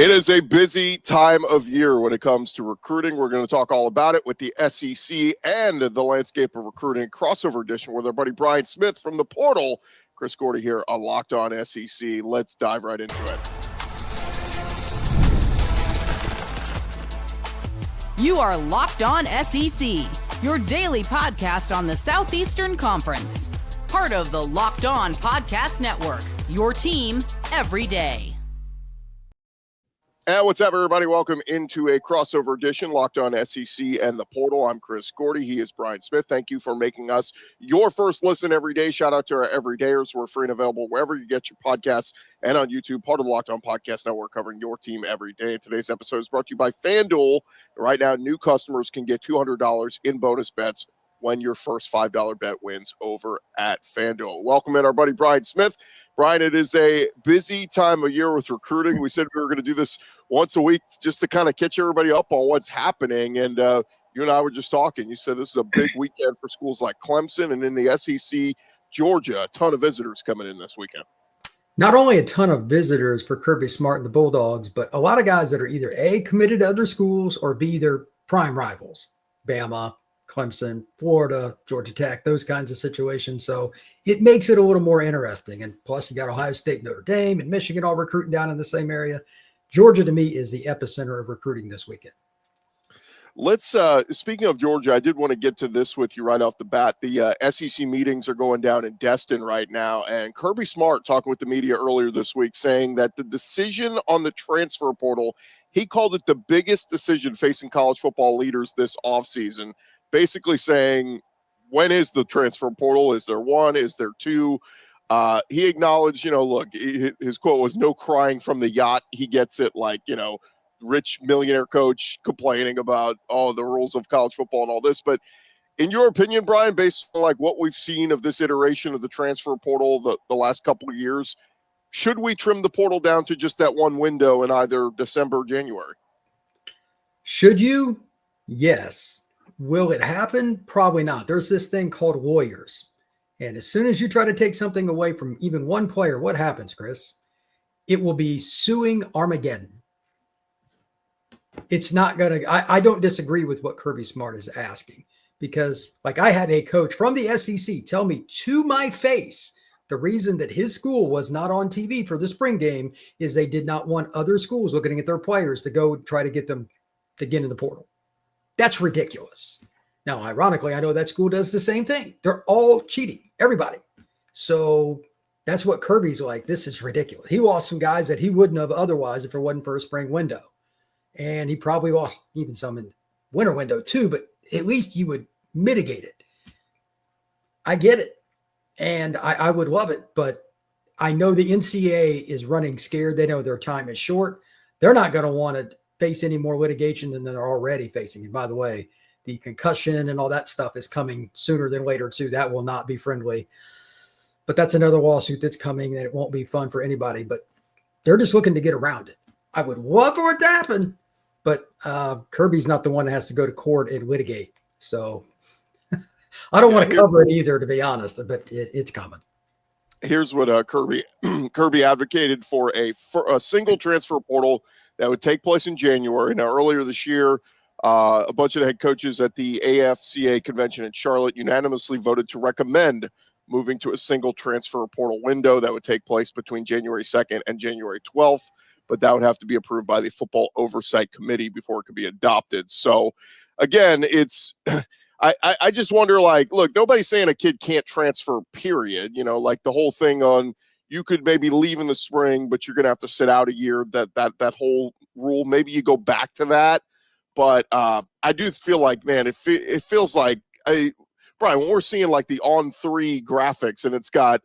It is a busy time of year when it comes to recruiting. We're going to talk all about it with the SEC and the landscape of recruiting crossover edition with our buddy Brian Smith from the portal. Chris Gordy here on Locked On SEC. Let's dive right into it. You are Locked On SEC, your daily podcast on the Southeastern Conference. Part of the Locked On Podcast Network, your team every day. And what's up, everybody? Welcome into a crossover edition, Locked On SEC and the portal. I'm Chris Gordy. He is Brian Smith. Thank you for making us your first listen every day. Shout out to our everydayers. We're free and available wherever you get your podcasts and on YouTube, part of the Locked On Podcast Network, covering your team every day. And today's episode is brought to you by FanDuel. Right now, new customers can get $200 in bonus bets when your first $5 bet wins over at FanDuel. Welcome in our buddy Brian Smith. Brian, it is a busy time of year with recruiting. We said we were going to do this once a week just to kind of catch everybody up on what's happening. And you and I were just talking. You said this is a big weekend for schools like Clemson, and in the SEC, Georgia, a ton of visitors coming in this weekend. Not only a ton of visitors for Kirby Smart and the Bulldogs, but a lot of guys that are either A, committed to other schools, or B, their prime rivals. Bama, Clemson, Florida, Georgia Tech, those kinds of situations. So it makes it a little more interesting. And plus you got Ohio State, Notre Dame, and Michigan all recruiting down in the same area. Georgia, to me, is the epicenter of recruiting this weekend. Let's, speaking of Georgia, I did want to get to this with you right off the bat. The SEC meetings are going down in Destin right now. And Kirby Smart talking with the media earlier this week saying that the decision on the transfer portal, he called it the biggest decision facing college football leaders this offseason. Basically saying, when is the transfer portal? Is there one? Is there two? He acknowledged, look, his quote was, no crying from the yacht. He gets it, like, rich millionaire coach complaining about the rules of college football and all this. But in your opinion, Brian, based on like what we've seen of this iteration of the transfer portal the last couple of years, should we trim the portal down to just that one window in either December or January? Should you? Yes. Will it happen? Probably not. There's this thing called lawyers. And as soon as you try to take something away from even one player, what happens, Chris? It will be suing Armageddon. It's not going to – I don't disagree with what Kirby Smart is asking, because like I had a coach from the SEC tell me to my face the reason that his school was not on TV for the spring game is they did not want other schools looking at their players to go try to get them to get in the portal. That's ridiculous. Now, ironically, I know that school does the same thing. They're all cheating, everybody. So that's what Kirby's like. This is ridiculous. He lost some guys that he wouldn't have otherwise if it wasn't for a spring window. And he probably lost even some in winter window too, but at least you would mitigate it. I get it. And I would love it, but I know the NCAA is running scared. They know their time is short. They're not going to want to face any more litigation than they're already facing. And by the way, the concussion and all that stuff is coming sooner than later too. That will not be friendly, but that's another lawsuit that's coming and it won't be fun for anybody, but they're just looking to get around it. I would love for it to happen, but Kirby's not the one that has to go to court and litigate. So I don't want to cover it either, to be honest, but it's coming. Here's what Kirby advocated for a single transfer portal that would take place in January. Now, earlier this year, a bunch of the head coaches at the AFCA convention in Charlotte unanimously voted to recommend moving to a single transfer portal window that would take place between January 2nd and January 12th. But that would have to be approved by the Football Oversight Committee before it could be adopted. So, again, it's I just wonder, like, look, nobody's saying a kid can't transfer, period. Like the whole thing on you could maybe leave in the spring, but you're going to have to sit out a year, that whole rule. Maybe you go back to that. But I do feel like, man, it feels like, Brian, when we're seeing like the on-3 graphics and it's got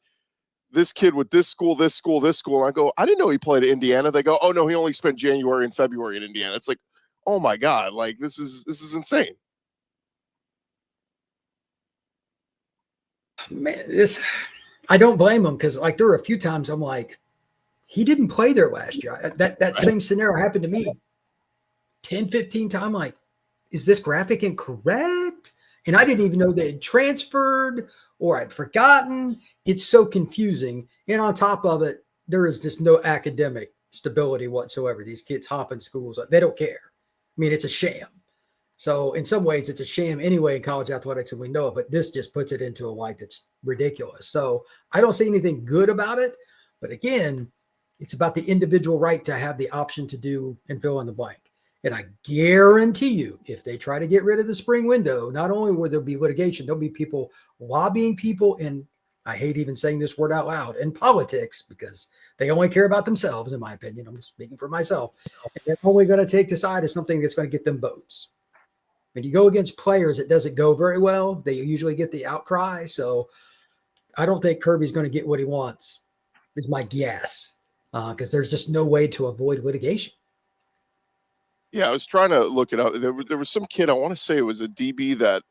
this kid with this school, this school, this school, and I go, I didn't know he played at Indiana. They go, oh, no, he only spent January and February at Indiana. It's like, oh, my God, like this is insane. Man, I don't blame him because like there were a few times I'm like, he didn't play there last year. That same scenario happened to me 10, 15 times. I'm like, is this graphic incorrect? And I didn't even know they had transferred or I'd forgotten. It's so confusing. And on top of it, there is just no academic stability whatsoever. These kids hop in schools. They don't care. I mean, it's a sham. So in some ways, it's a sham anyway in college athletics, and we know it, but this just puts it into a light that's ridiculous. So I don't see anything good about it. But again, it's about the individual right to have the option to do and fill in the blank. And I guarantee you, if they try to get rid of the spring window, not only will there be litigation, there'll be people lobbying people in, I hate even saying this word out loud, in politics, because they only care about themselves, in my opinion. I'm just speaking for myself. And they're only going to take the side of something that's going to get them votes. When you go against players, it doesn't go very well. They usually get the outcry. So I don't think Kirby's going to get what he wants, is my guess, because there's just no way to avoid litigation. Yeah, I was trying to look it up. There was some kid, I want to say it was a DB that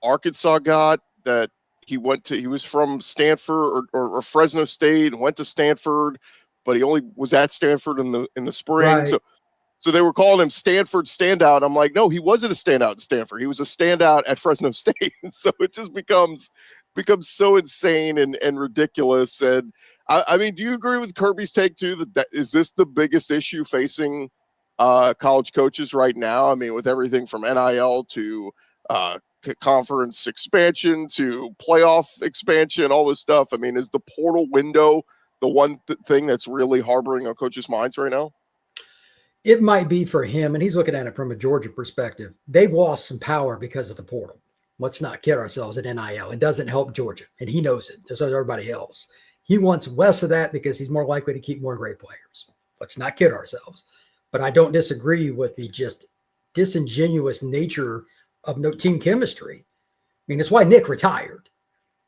Arkansas got, that he was from Stanford or Fresno State and went to Stanford, but he only was at Stanford in the spring. Right. So they were calling him Stanford standout. I'm like, no, he wasn't a standout at Stanford. He was a standout at Fresno State. So it just becomes so insane and ridiculous. And I mean, do you agree with Kirby's take too, that is this the biggest issue facing college coaches right now? I mean, with everything from NIL to conference expansion to playoff expansion, all this stuff. I mean, is the portal window the one thing that's really harboring on coaches' minds right now? It might be for him, and he's looking at it from a Georgia perspective. They've lost some power because of the portal. Let's not kid ourselves at NIL. It doesn't help Georgia, and he knows it, just as everybody else. He wants less of that because he's more likely to keep more great players. Let's not kid ourselves. But I don't disagree with the just disingenuous nature of no team chemistry. I mean, it's why Nick retired.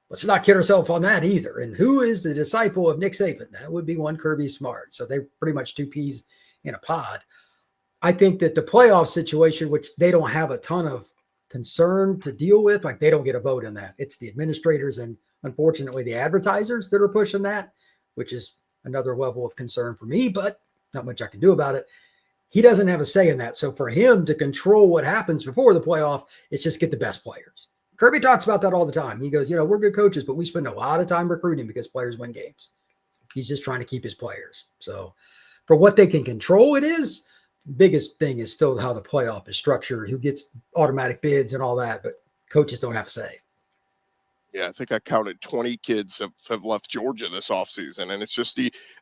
Let's not kid ourselves on that either. And who is the disciple of Nick Saban? That would be one Kirby Smart. So they're pretty much two peas in a pod. I think that the playoff situation, which they don't have a ton of concern to deal with, like they don't get a vote in that. It's the administrators and unfortunately the advertisers that are pushing that, which is another level of concern for me, but not much I can do about it. He doesn't have a say in that. So for him to control what happens before the playoff, it's just get the best players. Kirby talks about that all the time. He goes, we're good coaches, but we spend a lot of time recruiting because players win games. He's just trying to keep his players. So for what they can control, it is. Biggest thing is still how the playoff is structured, who gets automatic bids and all that, but coaches don't have a say. Yeah, I think I counted 20 kids have left Georgia this offseason. And it's just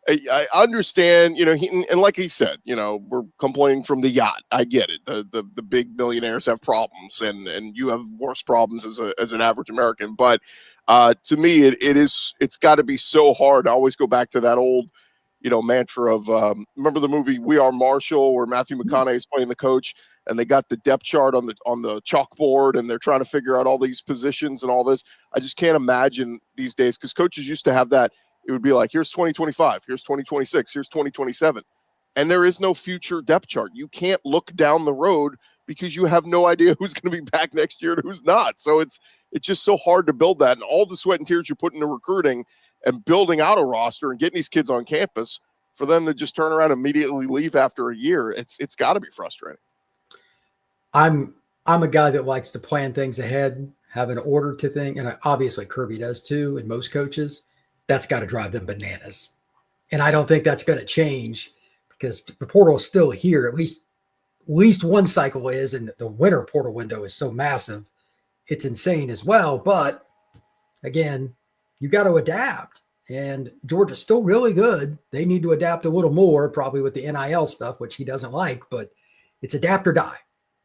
I understand, and like he said, we're complaining from the yacht. I get it. The big millionaires have problems and you have worse problems as an average American. But to me, it's got to be so hard. I always go back to that old, mantra of remember the movie We Are Marshall, where Matthew McConaughey is playing the coach and they got the depth chart on the chalkboard and they're trying to figure out all these positions and all this. I just can't imagine these days, because coaches used to have that. It would be like, here's 2025, here's 2026, here's 2027. And there is no future depth chart. You can't look down the road because you have no idea who's going to be back next year and who's not. So it's just so hard to build that. And all the sweat and tears you put into recruiting and building out a roster and getting these kids on campus, for them to just turn around and immediately leave after a year, it's got to be frustrating. I'm a guy that likes to plan things ahead, have an order to think, and obviously Kirby does too, and most coaches. That's got to drive them bananas. And I don't think that's going to change because the portal is still here. At least one cycle is, and the winter portal window is so massive. It's insane as well. But again, you got to adapt. And Georgia's still really good. They need to adapt a little more, probably with the NIL stuff, which he doesn't like, but it's adapt or die.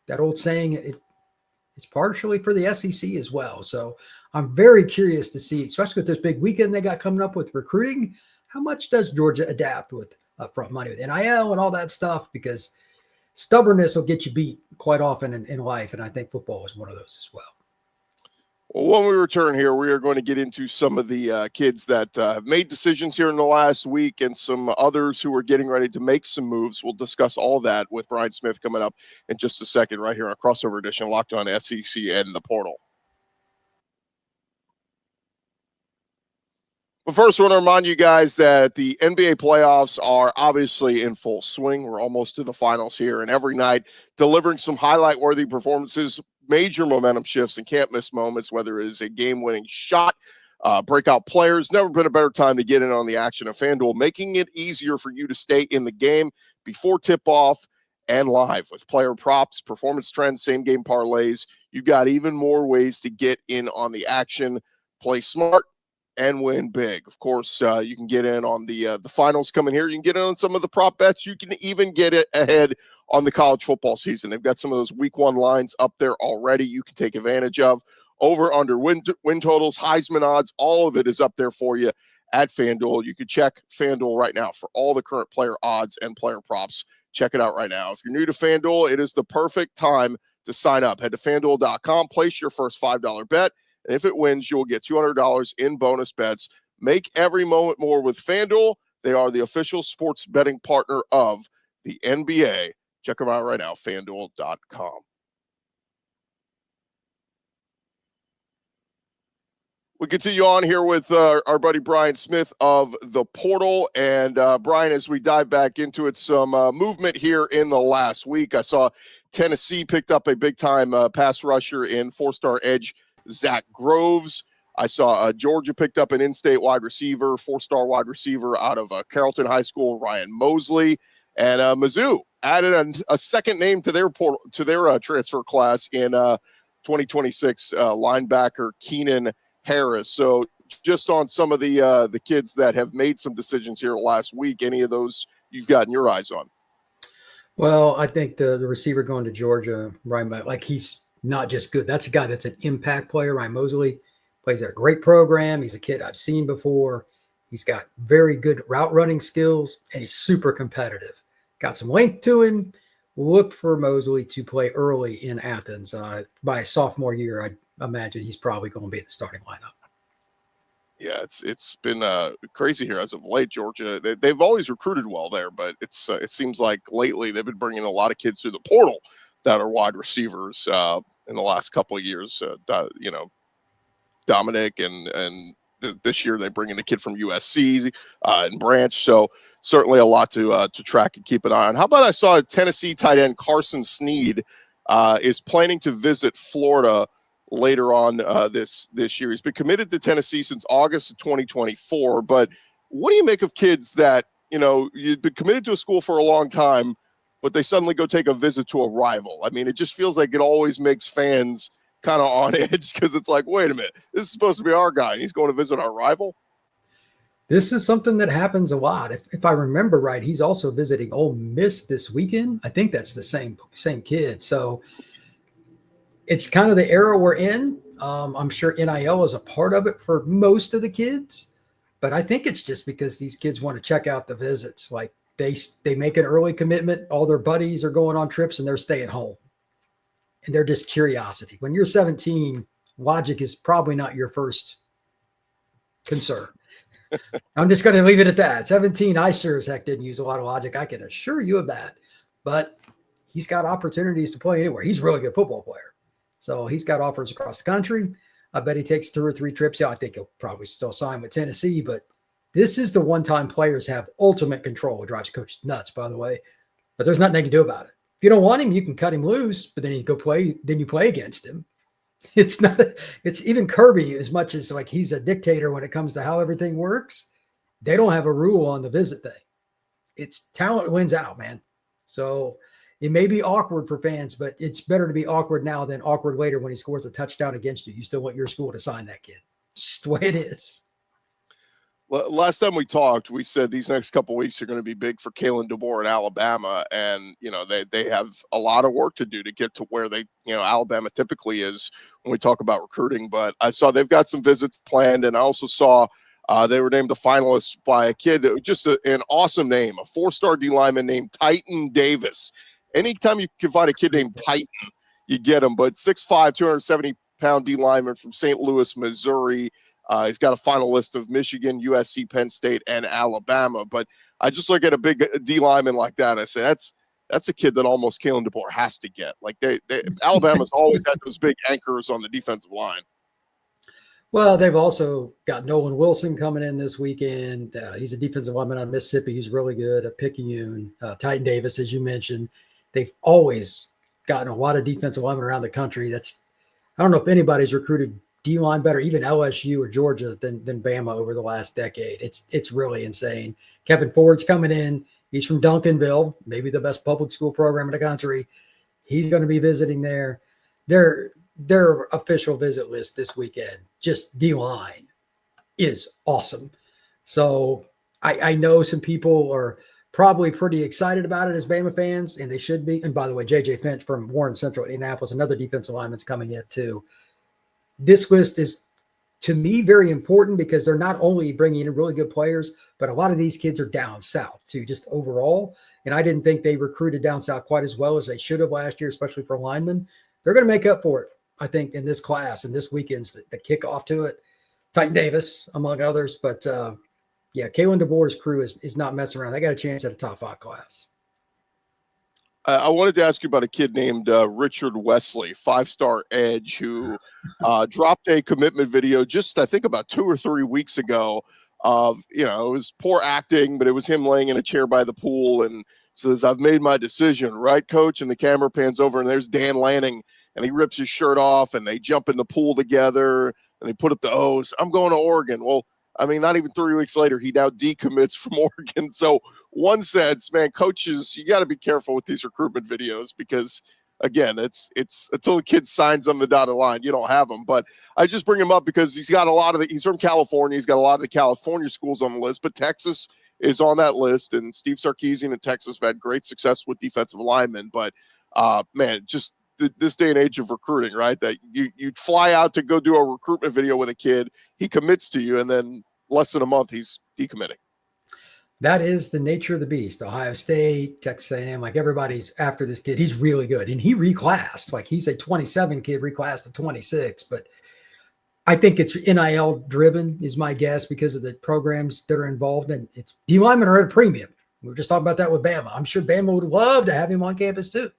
That old saying, it's partially for the SEC as well. So I'm very curious to see, especially with this big weekend they got coming up with recruiting, how much does Georgia adapt with upfront money with NIL and all that stuff? Because stubbornness will get you beat quite often in life. And I think football is one of those as well. Well, when we return here, we are going to get into some of the kids that have made decisions here in the last week and some others who are getting ready to make some moves. We'll discuss all that with Brian Smith coming up in just a second right here on a crossover edition, Locked On SEC and the Portal. But first, I want to remind you guys that the NBA playoffs are obviously in full swing. We're almost to the finals here, and every night delivering some highlight-worthy performances, major momentum shifts, and can't-miss moments, whether it is a game-winning shot, breakout players. Never been a better time to get in on the action of FanDuel, making it easier for you to stay in the game before tip-off and live with player props, performance trends, same-game parlays. You've got even more ways to get in on the action. Play smart and win big. Of course, you can get in on the finals coming here. You can get in on some of the prop bets. You can even get it ahead on the college football season. They've got some of those week 1 lines up there already you can take advantage of. Over, under, win totals, Heisman odds, all of it is up there for you at FanDuel. You can check FanDuel right now for all the current player odds and player props. Check it out right now. If you're new to FanDuel, it is the perfect time to sign up. Head to FanDuel.com, place your first $5 bet, and if it wins, you'll get $200 in bonus bets. Make every moment more with FanDuel. They are the official sports betting partner of the NBA. Check them out right now, FanDuel.com. We continue on here with our buddy Brian Smith of The Portal. And Brian, as we dive back into it, some movement here in the last week. I saw Tennessee picked up a big-time pass rusher in 4-star edge Zach Groves. I saw Georgia picked up an in-state wide receiver, 4-star wide receiver out of Carrollton High School, Ryan Mosley. And Mizzou added a second name to their transfer class in 2026 linebacker Keenan Harris. So just on some of the kids that have made some decisions here last week, any of those you've gotten your eyes on? Well, I think the receiver going to Georgia, Ryan, like he's not just good. That's a guy that's an impact player. Ryan Mosley plays at a great program. He's a kid I've seen before. He's got very good route running skills, and he's super competitive. Got some length to him. Look for Mosley to play early in Athens. By his sophomore year, I imagine he's probably going to be in the starting lineup. Yeah, it's been crazy here as of late. Georgia, they've always recruited well there, but it seems like lately they've been bringing a lot of kids through the portal that are wide receivers in the last couple of years. Dominic and this year they bring in a kid from USC and Branch. So certainly a lot to track and keep an eye on. How about I saw Tennessee tight end Carson Snead is planning to visit Florida later on this year. He's been committed to Tennessee since August of 2024. But what do you make of kids that, you've been committed to a school for a long time, but they suddenly go take a visit to a rival? I mean, it just feels like it always makes fans kind of on edge because it's like, wait a minute, this is supposed to be our guy and he's going to visit our rival. This is something that happens a lot. If I remember right, he's also visiting Ole Miss this weekend. I think that's the same kid. So it's kind of the era we're in. I'm sure NIL is a part of it for most of the kids, but I think it's just because these kids want to check out the visits. Like they make an early commitment. All their buddies are going on trips and they're staying home. And they're just curiosity. When you're 17, logic is probably not your first concern. I'm just going to leave it at that. 17, I sure as heck didn't use a lot of logic. I can assure you of that. But he's got opportunities to play anywhere. He's a really good football player. So he's got offers across the country. I bet he takes 2 or 3 trips. Yeah, I think he'll probably still sign with Tennessee. But this is the one time players have ultimate control. It drives coaches nuts, by the way. But there's nothing they can do about it. If you don't want him, you can cut him loose, but then you go play. Then you play against him. It's even Kirby, as much as like he's a dictator when it comes to how everything works. They don't have a rule on the visit thing. It's talent wins out, man. So it may be awkward for fans, but it's better to be awkward now than awkward later when he scores a touchdown against you. You still want your school to sign that kid. It's just the way it is. Last time we talked, we said these next couple of weeks are going to be big for Kalen DeBoer in Alabama. And, they have a lot of work to do to get to where Alabama typically is when we talk about recruiting. But I saw they've got some visits planned. And I also saw they were named a finalist by a kid, just an awesome name, a 4-star D lineman named Titan Davis. Anytime you can find a kid named Titan, you get him. But 6'5", 270-pound D lineman from St. Louis, Missouri. He's got a final list of Michigan, USC, Penn State, and Alabama. But I just look at a big D lineman like that. I say that's a kid that almost Kalen DeBoer has to get. Like Alabama's always had those big anchors on the defensive line. Well, they've also got Nolan Wilson coming in this weekend. He's a defensive lineman on Mississippi. He's really good at Picayune. Titan Davis, as you mentioned. They've always gotten a lot of defensive linemen around the country. I don't know if anybody's recruited D-line better, even LSU or Georgia than Bama over the last decade. It's really insane. Kevin Ford's coming in. He's from Duncanville, maybe the best public school program in the country. He's going to be visiting there. Their official visit list this weekend, just D-line, is awesome. So I know some people are probably pretty excited about it as Bama fans, and they should be. And by the way, J.J. Finch from Warren Central, Indianapolis, another defensive lineman's coming in too. This list is, to me, very important because they're not only bringing in really good players, but a lot of these kids are down south too, just overall. And I didn't think they recruited down south quite as well as they should have last year, especially for linemen. They're going to make up for it, I think, in this class and this weekend's the kickoff to it. Titan Davis, among others. But, yeah, Kalen DeBoer's crew is not messing around. They got a chance at a top 5 class. I wanted to ask you about a kid named Richard Wesley, 5-star edge, who dropped a commitment video just, I think, about 2 or 3 weeks ago of, it was poor acting, but it was him laying in a chair by the pool and says, "I've made my decision, right, coach?" And the camera pans over and there's Dan Lanning, and he rips his shirt off and they jump in the pool together and they put up the O's. "I'm going to Oregon." Well, I mean, not even 3 weeks later, he now decommits from Oregon. So one sense, man, coaches, you got to be careful with these recruitment videos because, again, it's until the kid signs on the dotted line, you don't have them. But I just bring him up because he's got he's from California. He's got a lot of the California schools on the list, but Texas is on that list. And Steve Sarkisian in Texas have had great success with defensive linemen. But, man, just this day and age of recruiting, right? That you fly out to go do a recruitment video with a kid, he commits to you, and then less than a month he's decommitting. That is the nature of the beast. Ohio State, Texas A&M, like everybody's after this kid. He's really good, and he reclassed. Like he's a 27 kid reclassed to 26, but I think it's NIL driven is my guess because of the programs that are involved, and it's D linemen are at a premium. We were just talking about that with Bama. I'm sure Bama would love to have him on campus too,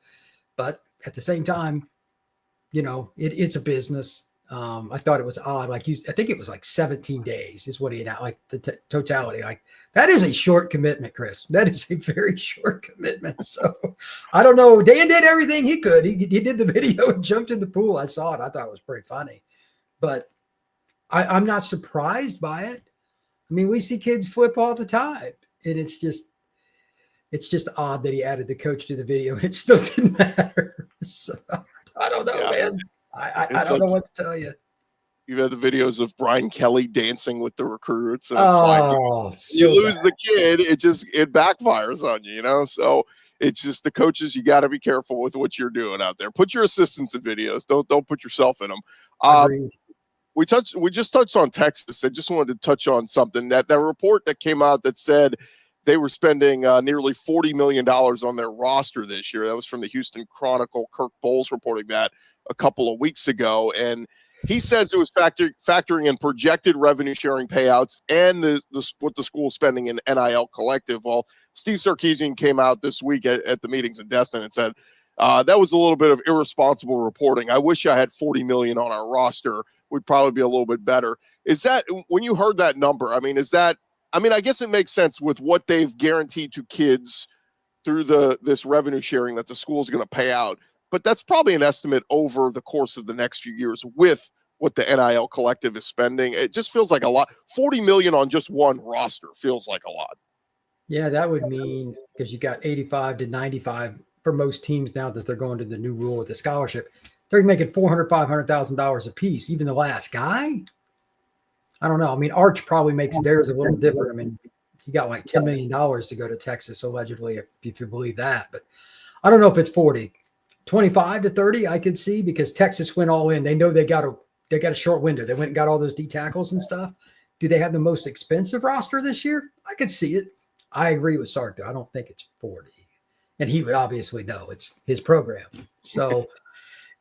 but at the same time, it's a business. I thought it was odd. Like I think it was like 17 days is what he had, like the totality. Like that is a short commitment, Chris. That is a very short commitment. So I don't know. Dan did everything he could. He did the video and jumped in the pool. I saw it. I thought it was pretty funny, but I'm not surprised by it. I mean, we see kids flip all the time, and it's just odd that he added the coach to the video and it still didn't matter. So, I don't know, man. I don't know what to tell you. You've had the videos of Brian Kelly dancing with the recruits. And you lose the kid, it backfires on you, So it's just the coaches, you got to be careful with what you're doing out there. Put your assistants in videos. Don't put yourself in them. We just touched on Texas. I just wanted to touch on something that report that came out that said they were spending nearly $40 million on their roster this year. That was from the Houston Chronicle. Kirk Bowles reporting that a couple of weeks ago. And he says it was factoring in projected revenue sharing payouts and what the school is spending in NIL collective. Well, Steve Sarkisian came out this week at the meetings in Destin and said, that was a little bit of irresponsible reporting. I wish I had $40 million on our roster. Would probably be a little bit better. Is that, when you heard that number, I guess it makes sense with what they've guaranteed to kids through this revenue sharing that the school is going to pay out. But that's probably an estimate over the course of the next few years with what the NIL collective is spending. It just feels like a lot. $40 million on just one roster feels like a lot. Yeah, that would mean, because you got 85 to 95 for most teams now that they're going to the new rule with the scholarship, they're making $400,000, $500,000 a piece. Even the last guy, I don't know. I mean, Arch probably makes theirs a little different. I mean, he got like $10 million to go to Texas, allegedly, if you believe that. But I don't know if it's 40. 25 to 30, I could see, because Texas went all in. They know they got a short window. They went and got all those D tackles and stuff. Do they have the most expensive roster this year? I could see it. I agree with Sark, though. I don't think it's 40. And he would obviously know it's his program. So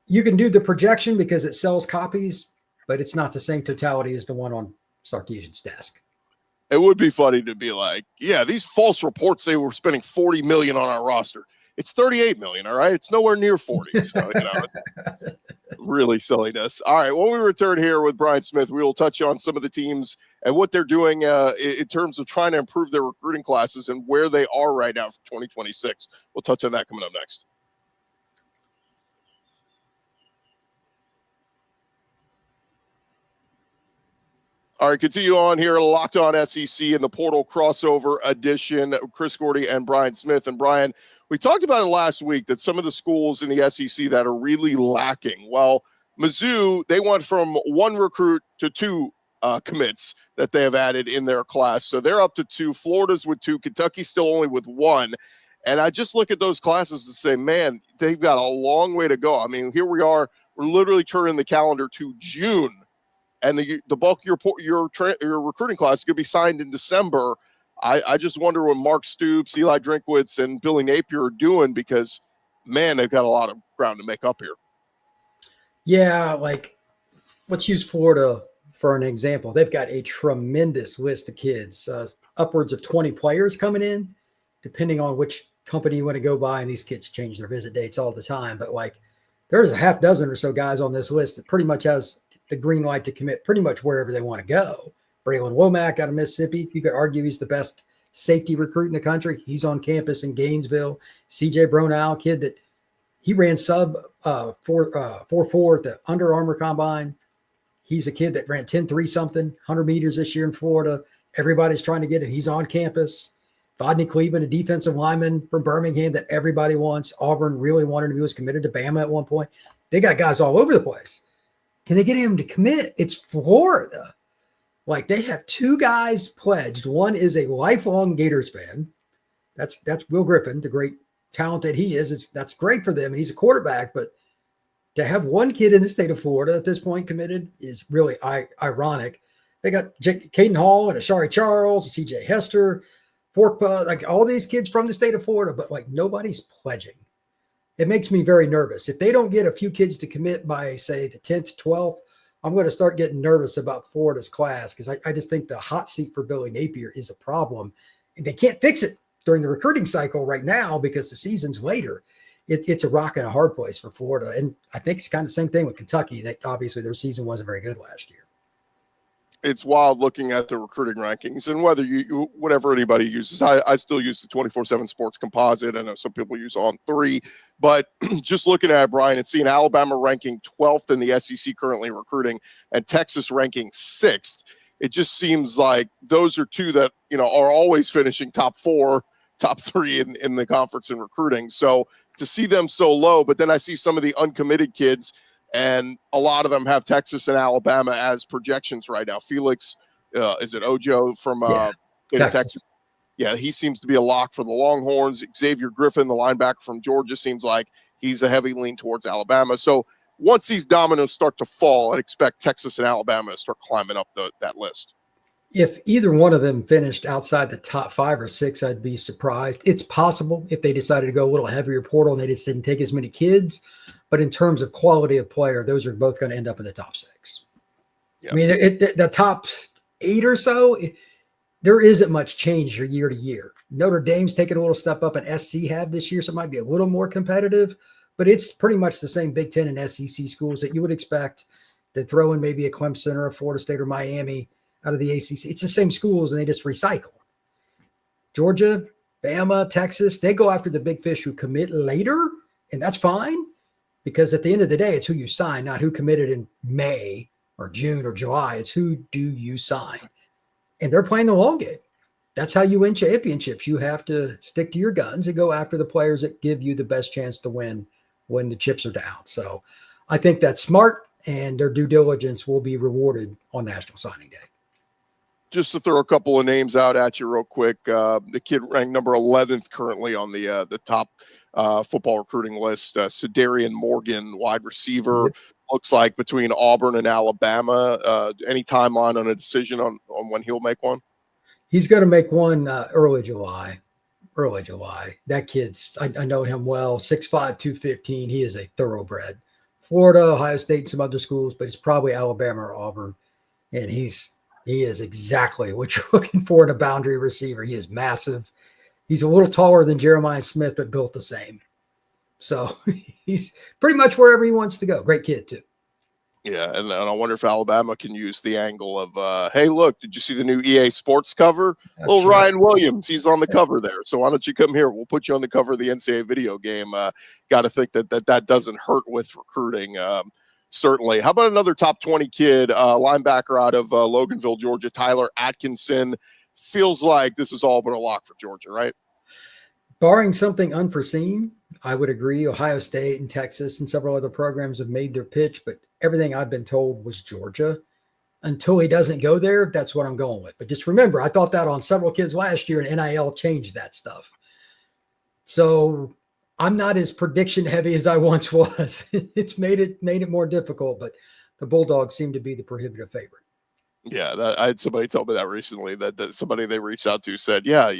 you can do the projection because it sells copies, but it's not the same totality as the one on Sarkisian's desk. It would be funny to be like, yeah, these false reports say we're spending $40 million on our roster. It's $38 million, all right? It's nowhere near 40. So, it's really silliness. All right, when we return here with Brian Smith, we will touch on some of the teams and what they're doing in terms of trying to improve their recruiting classes and where they are right now for 2026. We'll touch on that coming up next. All right, continue on here. Locked On SEC in the portal crossover edition. Chris Gordy and Brian Smith. And Brian, we talked about it last week that some of the schools in the SEC that are really lacking. Well, Mizzou, they went from one recruit to two commits that they have added in their class. So they're up to two. Florida's with two. Kentucky's still only with one. And I just look at those classes and say, man, they've got a long way to go. I mean, here we are. We're literally turning the calendar to June. And the bulk of your recruiting class is going to be signed in December. I just wonder what Mark Stoops, Eli Drinkwitz, and Billy Napier are doing because, man, they've got a lot of ground to make up here. Yeah, like let's use Florida for an example. They've got a tremendous list of kids, upwards of 20 players coming in, depending on which company you want to go by. And these kids change their visit dates all the time. But like there's a half dozen or so guys on this list that pretty much has the green light to commit pretty much wherever they want to go. Braylon Womack out of Mississippi. You could argue he's the best safety recruit in the country. He's on campus in Gainesville. CJ Bronal, kid that he ran sub 4.4 at the Under Armour Combine. He's a kid that ran 10.3 something, 100 meters this year in Florida. Everybody's trying to get him. He's on campus. Rodney Cleveland, a defensive lineman from Birmingham that everybody wants. Auburn really wanted him. He was committed to Bama at one point. They got guys all over the place. Can they get him to commit? It's Florida. Like they have two guys pledged. One is a lifelong Gators fan. That's Will Griffin, the great talent that he is. That's great for them, and he's a quarterback. But to have one kid in the state of Florida at this point committed is really ironic. They got Caden Hall and Ashari Charles, C.J. Hester, Forkpa, like all these kids from the state of Florida, but like nobody's pledging. It makes me very nervous. If they don't get a few kids to commit by, say, the 10th, 12th, I'm going to start getting nervous about Florida's class because I just think the hot seat for Billy Napier is a problem. And they can't fix it during the recruiting cycle right now because the season's later. It's a rock and a hard place for Florida. And I think it's kind of the same thing with Kentucky. That obviously their season wasn't very good last year. It's wild looking at the recruiting rankings and whether whatever anybody uses. I still use the 24/7 Sports Composite. I know some people use On3, but just looking at it, Brian, and seeing Alabama ranking 12th in the SEC currently recruiting and Texas ranking 6th, it just seems like those are two that, are always finishing top 4, top 3 in the conference in recruiting. So to see them so low, but then I see some of the uncommitted kids, and a lot of them have Texas and Alabama as projections right now. Felix, is it Ojo from Texas? Yeah, he seems to be a lock for the Longhorns. Xavier Griffin, the linebacker from Georgia, seems like he's a heavy lean towards Alabama. So once these dominoes start to fall, I'd expect Texas and Alabama to start climbing up that list. If either one of them finished outside the top 5 or 6, I'd be surprised. It's possible if they decided to go a little heavier portal and they just didn't take as many kids. But in terms of quality of player, those are both going to end up in the top 6. Yep. I mean, the top 8 or so, there isn't much change year to year. Notre Dame's taken a little step up, and SC have this year, so it might be a little more competitive. But it's pretty much the same Big Ten and SEC schools that you would expect. They throw in maybe a Clemson or a Florida State or Miami out of the ACC. It's the same schools, and they just recycle. Georgia, Bama, Texas, they go after the big fish who commit later, and that's fine. Because at the end of the day, it's who you sign, not who committed in May or June or July. It's who do you sign. And they're playing the long game. That's how you win championships. You have to stick to your guns and go after the players that give you the best chance to win when the chips are down. So I think that's smart, and their due diligence will be rewarded on National Signing Day. Just to throw a couple of names out at you real quick, the kid ranked number 11th currently on the top football recruiting list, Sedarian Morgan, wide receiver. Looks like between Auburn and Alabama. Any timeline on a decision on when he'll make one? He's going to make one early July. That kid's, I know him well, 6'5", 215. He is a thoroughbred. Florida, Ohio State, some other schools, but it's probably Alabama or Auburn. And he is exactly what you're looking for in a boundary receiver. He is massive. He's a little taller than Jeremiah Smith, but built the same. So he's pretty much wherever he wants to go. Great kid, too. Yeah, and I wonder if Alabama can use the angle of, hey, look, did you see the new EA Sports cover? Little Ryan Williams, he's on the cover there. So why don't you come here? We'll put you on the cover of the NCAA video game. Got to think that doesn't hurt with recruiting. certainly. How about another top 20 kid, linebacker out of Loganville, Georgia, Tyler Atkinson? Feels like this is all but a lock for Georgia, right? Barring something unforeseen, I would agree. Ohio State and Texas and several other programs have made their pitch, but everything I've been told was Georgia. Until he doesn't go there, that's what I'm going with. But just remember, I thought that on several kids last year, and NIL changed that stuff. So I'm not as prediction heavy as I once was. It's made it more difficult, but the Bulldogs seem to be the prohibitive favorite. Yeah, I had somebody tell me that recently, that somebody they reached out to said, yeah,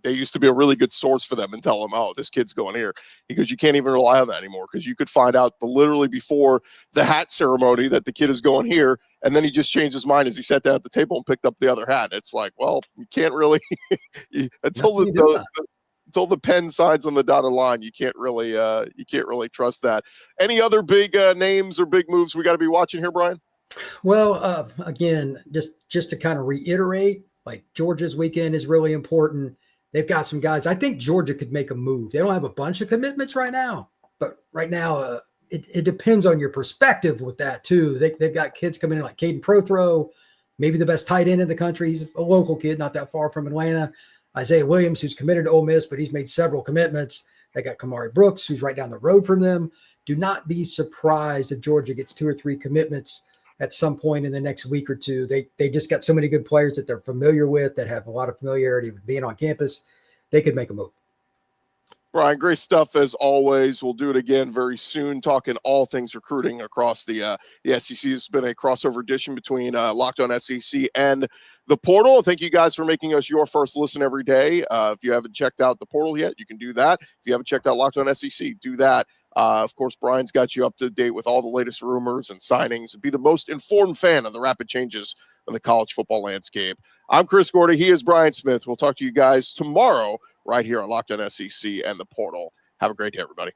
they used to be a really good source for them and tell them, oh, this kid's going here, because you can't even rely on that anymore, because you could find out literally before the hat ceremony that the kid is going here, and then he just changed his mind as he sat down at the table and picked up the other hat. It's like, well, you can't really until the pen signs on the dotted line, you can't really trust that. Any other big names or big moves we got to be watching here, Brian? Well, again, just to kind of reiterate, like Georgia's weekend is really important. They've got some guys. I think Georgia could make a move. They don't have a bunch of commitments right now, but right now it depends on your perspective with that too. They've got kids coming in like Caden Prothro, maybe the best tight end in the country. He's a local kid, not that far from Atlanta. Isaiah Williams, who's committed to Ole Miss, but he's made several commitments. They got Kamari Brooks, who's right down the road from them. Do not be surprised if Georgia gets 2 or 3 commitments at some point in the next week or two. They just got so many good players that they're familiar with, that have a lot of familiarity with being on campus. They could make a move. Brian, great stuff as always. We'll do it again very soon, talking all things recruiting across the SEC. It's been a crossover edition between Locked On SEC and the portal. Thank you guys for making us your first listen every day. If you haven't checked out the portal yet, you can do that. If you haven't checked out Locked On SEC, do that. Of course, Brian's got you up to date with all the latest rumors and signings, and be the most informed fan of the rapid changes in the college football landscape. I'm Chris Gordy. He is Brian Smith. We'll talk to you guys tomorrow right here on Locked On SEC and the portal. Have a great day, everybody.